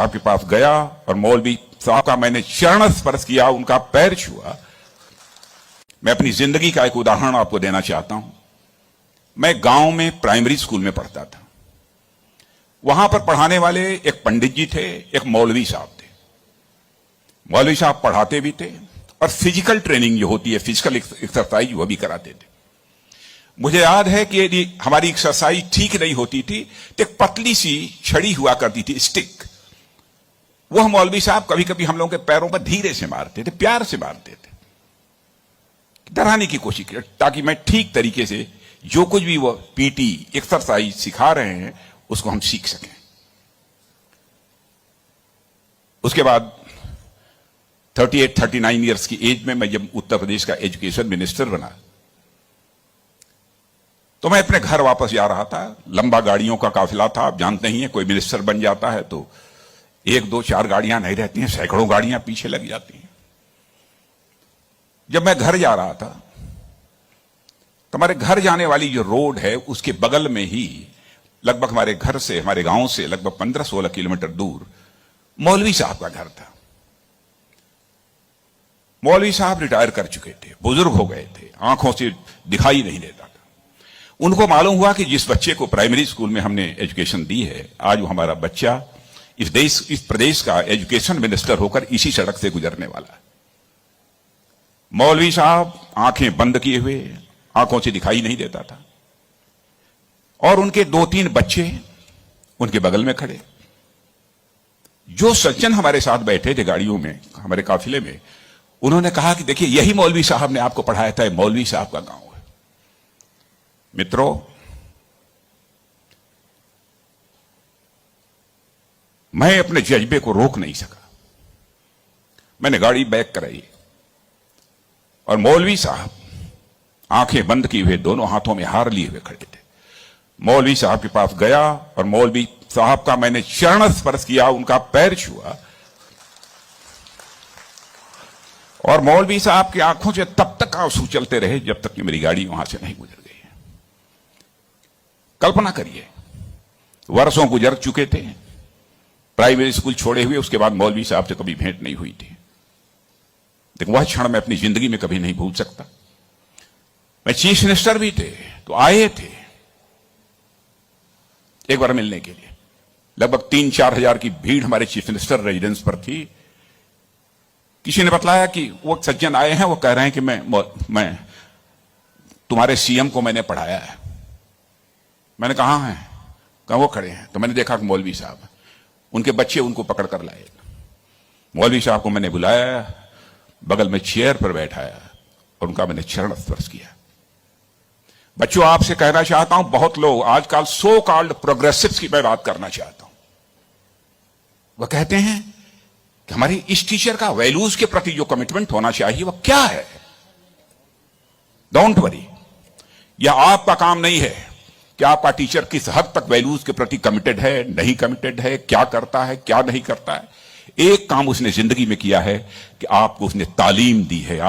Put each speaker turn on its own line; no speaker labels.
साहब के पास गया और मौलवी साहब का मैंने चरण स्पर्श किया, उनका पैर छुआ। मैं अपनी जिंदगी का एक उदाहरण आपको देना चाहता हूं। मैं गांव में प्राइमरी स्कूल में पढ़ता था। वहां पर पढ़ाने वाले एक पंडित जी थे, एक मौलवी साहब थे। मौलवी साहब पढ़ाते भी थे और फिजिकल ट्रेनिंग जो होती है, फिजिकल एक्सरसाइज, वो भी कराते थे। मुझे याद है कि यदि हमारी एक्सरसाइज ठीक नहीं होती थी तो एक पतली सी छड़ी हुआ करती थी, स्टिक। वह मौलवी साहब कभी कभी हम लोगों के पैरों पर धीरे से मारते थे, प्यार से मारते थे, डराने की कोशिश की, ताकि मैं ठीक तरीके से जो कुछ भी वो पीटी एक्सरसाइज सिखा रहे हैं उसको हम सीख सकें। उसके बाद 38-39 ईयर्स की एज में मैं जब उत्तर प्रदेश का एजुकेशन मिनिस्टर बना तो मैं अपने घर वापस जा रहा था। लंबा गाड़ियों का काफिला था, आप जानते ही हैं, कोई मिनिस्टर बन जाता है तो 1, 2, 4 गाड़ियां नहीं रहती हैं, सैकड़ों गाड़ियां पीछे लग जाती हैं। जब मैं घर जा रहा था तो हमारे घर जाने वाली जो रोड है उसके बगल में ही, लगभग हमारे घर से, हमारे गांव से लगभग 15-16 किलोमीटर दूर मौलवी साहब का घर था। मौलवी साहब रिटायर कर चुके थे, बुजुर्ग हो गए थे, आंखों से दिखाई नहीं देता था। उनको मालूम हुआ कि जिस बच्चे को प्राइमरी स्कूल में हमने एजुकेशन दी है, आज वो हमारा बच्चा इस प्रदेश का एजुकेशन मिनिस्टर होकर इसी सड़क से गुजरने वाला है। मौलवी साहब आंखें बंद किए हुए, आंखों से दिखाई नहीं देता था, और उनके 2-3 बच्चे उनके बगल में खड़े। जो सज्जन हमारे साथ बैठे थे गाड़ियों में, हमारे काफिले में, उन्होंने कहा कि देखिए, यही मौलवी साहब ने आपको पढ़ाया था, मौलवी साहब का गांव है। मित्रों, मैं अपने जज्बे को रोक नहीं सका। मैंने गाड़ी बैक कराई और मौलवी साहब आंखें बंद किए हुए, दोनों हाथों में हार लिए हुए खड़े थे। मौलवी साहब के पास गया और मौलवी साहब का मैंने चरण स्पर्श किया, उनका पैर छुआ, और मौलवी साहब की आंखों से तब तक आंसू चलते रहे जब तक कि मेरी गाड़ी वहां से नहीं गुजर गई। कल्पना करिए, वर्षों गुजर चुके थे, प्राइमरी स्कूल छोड़े हुए, उसके बाद मौलवी साहब से कभी भेंट नहीं हुई थी। लेकिन वह क्षण मैं अपनी जिंदगी में कभी नहीं भूल सकता। मैं चीफ मिनिस्टर भी थे तो आए थे एक बार मिलने के लिए। लगभग 3-4 हजार की भीड़ हमारे चीफ मिनिस्टर रेजिडेंस पर थी। किसी ने बतलाया कि वो सज्जन आए हैं, वो कह रहे हैं कि मैं तुम्हारे सीएम को मैंने पढ़ाया है। मैंने कहा है, कहा वो खड़े हैं। तो मैंने देखा कि मौलवी साहब, उनके बच्चे उनको पकड़ कर लाए। मौलवी साहब को मैंने बुलाया, बगल में चेयर पर बैठाया और उनका मैंने चरण स्पर्श किया। बच्चों, आपसे कहना चाहता हूं, बहुत लोग आजकल सो कॉल्ड प्रोग्रेसिव्स की मैं बात करना चाहता हूं। वह कहते हैं कि हमारी इस टीचर का वैल्यूज के प्रति जो कमिटमेंट होना चाहिए वह क्या है। डोंट वरी, यह आपका काम नहीं है कि आपका टीचर किस हद तक वैल्यूज के प्रति कमिटेड है, नहीं कमिटेड है, क्या करता है, क्या नहीं करता है। एक काम उसने जिंदगी में किया है कि आपको उसने तालीम दी है।